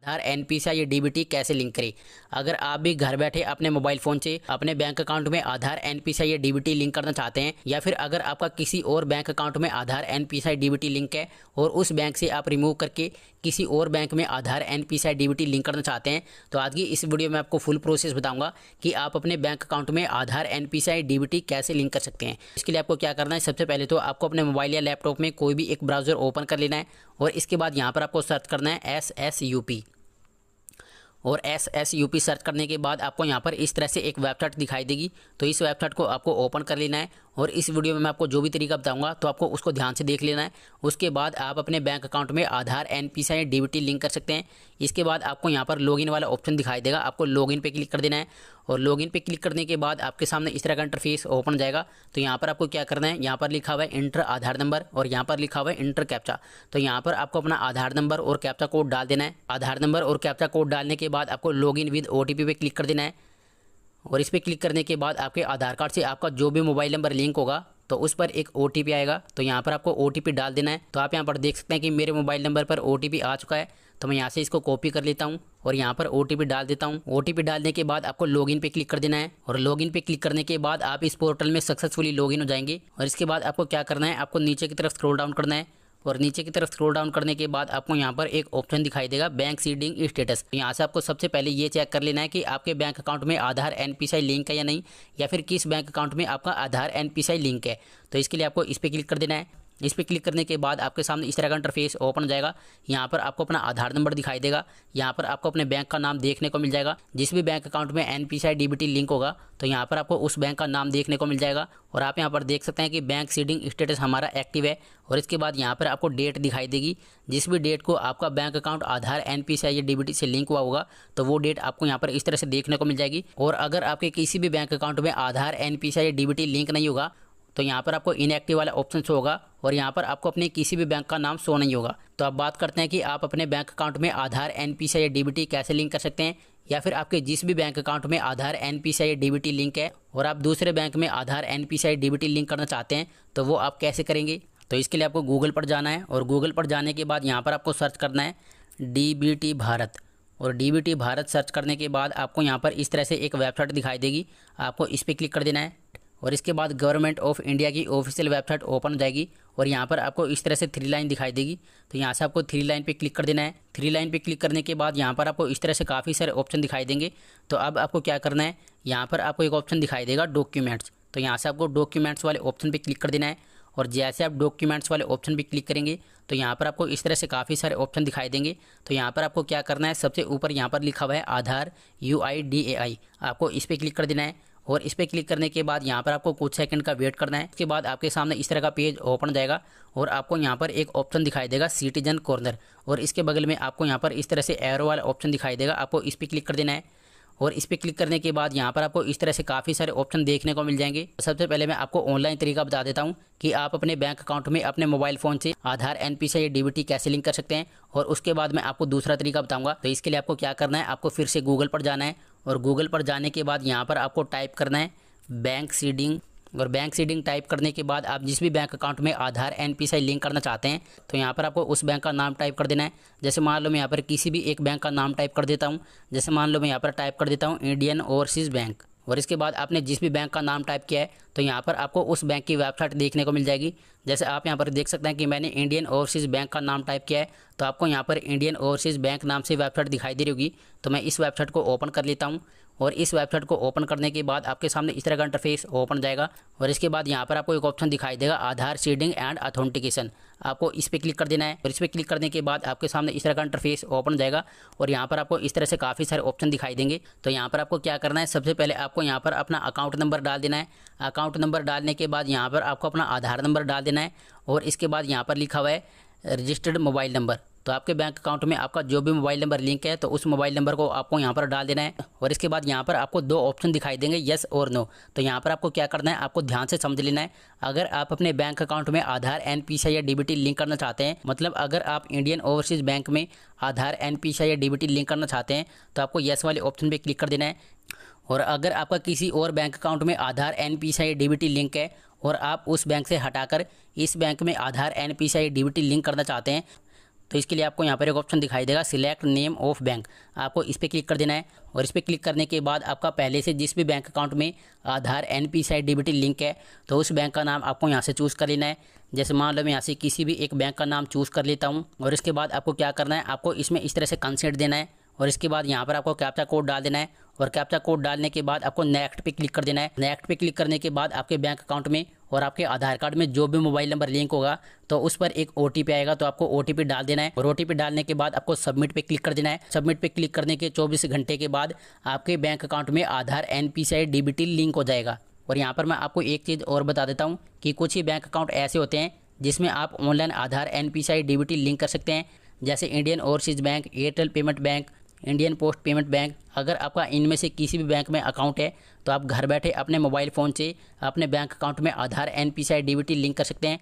आधार NPCI या DBT कैसे link करें। अगर आप भी घर बैठे अपने मोबाइल फ़ोन से अपने बैंक अकाउंट में आधार एनपीसीआई या डीबीटी लिंक करना चाहते हैं, या फिर अगर आपका किसी और बैंक अकाउंट में आधार एनपीसीआई डीबीटी लिंक है और उस बैंक से आप रिमूव करके किसी और बैंक में आधार एनपीसीआई डीबीटी लिंक करना चाहते हैं, तो आज की इस वीडियो में आपको फुल प्रोसेस बताऊंगा कि आप अपने बैंक अकाउंट में आधार एनपीसीआई डीबीटी कैसे लिंक कर सकते हैं। इसके लिए आपको क्या करना है, सबसे पहले तो आपको अपने मोबाइल या लैपटॉप में कोई भी एक ब्राउज़र ओपन कर लेना है और इसके बाद यहाँ पर आपको सर्च करना है SSUP। और SSUP सर्च करने के बाद आपको यहाँ पर इस तरह से एक वेबसाइट दिखाई देगी, तो इस वेबसाइट को आपको ओपन कर लेना है और इस वीडियो में मैं आपको जो भी तरीका बताऊंगा तो आपको उसको ध्यान से देख लेना है। उसके बाद आप अपने बैंक अकाउंट में आधार एनपीसीआई डीबीटी लिंक कर सकते हैं। इसके बाद आपको यहाँ पर लॉगिन वाला ऑप्शन दिखाई देगा, आपको लॉगिन पे क्लिक कर देना है और लॉगिन पे क्लिक करने के बाद आपके सामने इस तरह का इंटरफेस ओपन जाएगा। तो यहाँ पर आपको क्या करना है, यहाँ पर लिखा हुआ है इंटर आधार नंबर और यहाँ पर लिखा हुआ है इंटर कैप्चा। तो यहाँ पर आपको अपना आधार नंबर और कैप्चा कोड डाल देना है। आधार नंबर और कैप्चा कोड डालने के बाद आपको लॉगिन विद OTP पे क्लिक कर देना है और इस पर क्लिक करने के बाद आपके आधार कार्ड से आपका जो भी मोबाइल नंबर लिंक होगा तो उस पर एक OTP आएगा, तो यहाँ पर आपको OTP डाल देना है। तो आप यहाँ पर देख सकते हैं कि मेरे मोबाइल नंबर पर OTP आ चुका है, तो मैं यहाँ से इसको कॉपी कर लेता हूँ और यहाँ पर OTP डाल देता हूँ। OTP डालने के बाद आपको लॉगिन पे क्लिक कर देना है और लॉगिन पे क्लिक करने के बाद आप इस पोर्टल में सक्सेसफुली लॉगिन हो जाएंगे। और इसके बाद आपको क्या करना है, आपको नीचे की तरफ स्क्रॉल डाउन करना है और नीचे की तरफ स्क्रॉल डाउन करने के बाद आपको यहाँ पर एक ऑप्शन दिखाई देगा बैंक सीडिंग स्टेटस। यहाँ से आपको सबसे पहले ये चेक कर लेना है कि आपके बैंक अकाउंट में आधार एनपीसीआई लिंक है या नहीं, या फिर किस बैंक अकाउंट में आपका आधार एनपीसीआई लिंक है। तो इसके लिए आपको इस पर क्लिक कर देना है। इस पर क्लिक करने के बाद आपके सामने इस तरह का इंटरफेस ओपन हो जाएगा। यहाँ पर आपको अपना आधार नंबर दिखाई देगा, यहाँ पर आपको अपने बैंक का नाम देखने को मिल जाएगा। जिस भी बैंक अकाउंट में एनपीसीआई डीबीटी लिंक होगा तो यहाँ पर आपको उस बैंक का नाम देखने को मिल जाएगा और आप यहाँ पर देख सकते हैं कि बैंक सीडिंग स्टेटस हमारा एक्टिव है। और इसके बाद यहाँ पर आपको डेट दिखाई देगी, जिस भी डेट को आपका बैंक अकाउंट आधार एनपीसीआई या डीबीटी से लिंक हुआ होगा तो वो डेट आपको यहाँ पर इस तरह से देखने को मिल जाएगी। और अगर आपके किसी भी बैंक अकाउंट में आधार एनपीसीआई या डीबीटी लिंक नहीं होगा तो यहाँ पर आपको इनएक्टिव वाला ऑप्शन शो होगा और यहाँ पर आपको अपने किसी भी बैंक का नाम शो नहीं होगा। तो अब बात करते हैं कि आप अपने बैंक अकाउंट में आधार एनपीसीआई या डीबीटी कैसे लिंक कर सकते हैं, या फिर आपके जिस भी बैंक अकाउंट में आधार एनपीसीआई या डीबीटी लिंक है और आप दूसरे बैंक में आधार एनपीसीआई डीबीटी लिंक करना चाहते हैं तो वो आप कैसे करेंगे। तो इसके लिए आपको गूगल पर जाना है और गूगल पर जाने के बाद यहाँ पर आपको सर्च करना है डीबीटी भारत। और डीबीटी भारत सर्च करने के बाद आपको यहाँ पर इस तरह से एक वेबसाइट दिखाई देगी, आपको इस पर क्लिक कर देना है और इसके बाद गवर्नमेंट ऑफ इंडिया की ऑफिशियल वेबसाइट ओपन हो जाएगी और यहाँ पर आपको इस तरह से 3 लाइन दिखाई देगी। तो यहाँ से आपको 3 लाइन पे क्लिक कर देना है। 3 लाइन पे क्लिक करने के बाद यहाँ पर आपको इस तरह से काफ़ी सारे ऑप्शन दिखाई देंगे। तो अब आपको क्या करना है, यहाँ पर आपको एक ऑप्शन दिखाई देगा डॉक्यूमेंट्स, तो यहाँ से आपको डॉक्यूमेंट्स वाले ऑप्शन पर क्लिक कर देना है। और जैसे आप डॉक्यूमेंट्स वाले ऑप्शन पर क्लिक करेंगे तो यहाँ पर आपको इस तरह से काफ़ी सारे ऑप्शन दिखाई देंगे। तो यहाँ पर आपको क्या करना है, सबसे ऊपर यहाँ पर लिखा हुआ है आधार UIDAI, आपको इस पर क्लिक कर देना है। और इस पर क्लिक करने के बाद यहाँ पर आपको कुछ सेकंड का वेट करना है। उसके बाद आपके सामने इस तरह का पेज ओपन हो जाएगा और आपको यहाँ पर एक ऑप्शन दिखाई देगा सिटीजन कॉर्नर और इसके बगल में आपको यहाँ पर इस तरह से एरो वाला ऑप्शन दिखाई देगा, आपको इस पर क्लिक कर देना है। और इस पर क्लिक करने के बाद यहाँ पर आपको इस तरह से काफ़ी सारे ऑप्शन देखने को मिल जाएंगे। सबसे पहले मैं आपको ऑनलाइन तरीका बता देता हूँ कि आप अपने बैंक अकाउंट में अपने मोबाइल फ़ोन से आधार एनपीसीआई या डीबीटी कैसे लिंक कर सकते हैं, और उसके बाद मैं आपको दूसरा तरीका बताऊंगा। तो इसके लिए आपको क्या करना है, आपको फिर से गूगल पर जाना है और गूगल पर जाने के बाद यहाँ पर आपको टाइप करना है बैंक सीडिंग। और बैंक सीडिंग टाइप करने के बाद आप जिस भी बैंक अकाउंट में आधार एनपीसीआई लिंक करना चाहते हैं तो यहाँ पर आपको उस बैंक का नाम टाइप कर देना है। जैसे मान लो मैं यहाँ पर किसी भी एक बैंक का नाम टाइप कर देता हूँ, जैसे मान लो मैं यहाँ पर टाइप कर देता हूँ इंडियन ओवरसीज़ बैंक। और इसके बाद आपने जिस भी बैंक का नाम टाइप किया है तो यहाँ पर आपको उस बैंक की वेबसाइट देखने को मिल जाएगी। जैसे आप यहाँ पर देख सकते हैं कि मैंने इंडियन ओवरसीज़ बैंक का नाम टाइप किया है, तो आपको यहाँ पर इंडियन ओवरसीज़ बैंक नाम से वेबसाइट दिखाई दे रही होगी। तो मैं इस वेबसाइट को ओपन कर लेता हूँ और इस वेबसाइट को ओपन करने के बाद आपके सामने इस तरह का इंटरफेस ओपन हो जाएगा और इसके बाद यहाँ पर आपको एक ऑप्शन दिखाई देगा आधार सीडिंग एंड ऑथेंटिकेशन, आपको इस पर क्लिक कर देना है। और इस पर क्लिक करने के बाद आपके सामने इस तरह का इंटरफेस ओपन हो जाएगा और यहाँ पर आपको इस तरह से काफ़ी सारे ऑप्शन दिखाई देंगे। तो यहाँ पर आपको क्या करना है, सबसे पहले आपको यहाँ पर अपना अकाउंट नंबर डाल देना है। अकाउंट नंबर डालने के बाद यहाँ पर आपको अपना आधार नंबर डाल देना है और इसके बाद यहाँ पर लिखा हुआ है रजिस्टर्ड मोबाइल नंबर। तो आपके बैंक अकाउंट में आपका जो भी मोबाइल नंबर लिंक है तो उस मोबाइल नंबर को आपको यहाँ पर डाल देना है। और इसके बाद यहाँ पर आपको 2 ऑप्शन दिखाई देंगे येस और नो। तो यहाँ पर आपको क्या करना है, आपको ध्यान से समझ लेना है। अगर आप अपने बैंक अकाउंट में आधार एनपीसीआई या डीबीटी लिंक करना चाहते हैं, मतलब अगर आप इंडियन ओवरसीज़ बैंक में आधार एनपीसीआई या डीबीटी लिंक करना चाहते हैं तो आपको येस वाले ऑप्शन पर क्लिक कर देना है। और अगर आपका किसी और बैंक अकाउंट में आधार एनपीसीआई या डीबीटी लिंक है और आप उस बैंक से हटाकर इस बैंक में आधार एनपीसीआई या डीबीटी लिंक करना चाहते हैं तो इसके लिए आपको यहाँ पर एक ऑप्शन दिखाई देगा सिलेक्ट नेम ऑफ बैंक, आपको इस पर क्लिक कर देना है। और इस पर क्लिक करने के बाद आपका पहले से जिस भी बैंक अकाउंट में आधार NPCI DBT लिंक है तो उस बैंक का नाम आपको यहाँ से चूज़ कर लेना है। जैसे मान लो मैं यहाँ से किसी भी एक बैंक का नाम चूज़ कर लेता हूँ। और इसके बाद आपको क्या करना है, आपको इसमें इस तरह से कंसेंट देना है। और इसके बाद यहाँ पर आपको कैप्चा कोड डाल देना है। और कैप्चा कोड डालने के बाद आपको नेक्स्ट पे क्लिक कर देना है। नेक्स्ट पे क्लिक करने के बाद आपके बैंक अकाउंट में और आपके आधार कार्ड में जो भी मोबाइल नंबर लिंक होगा तो उस पर एक OTP आएगा, तो आपको OTP डाल देना है। और OTP डालने के बाद आपको सबमिट पे क्लिक कर देना है। सबमिट पे क्लिक करने के 24 घंटे के बाद आपके बैंक अकाउंट में आधार NPCI DBT लिंक हो जाएगा। और यहाँ पर मैं आपको एक चीज़ और बता देता हूँ कि कुछ ही बैंक अकाउंट ऐसे होते हैं जिसमें आप ऑनलाइन आधार NPCI DBT लिंक कर सकते हैं, जैसे Indian overseas bank, Airtel payment bank, Indian post payment bank. अगर आपका इनमें से किसी भी बैंक में अकाउंट है तो आप घर बैठे अपने मोबाइल फ़ोन से अपने बैंक अकाउंट में आधार NPCI DBT लिंक कर सकते हैं।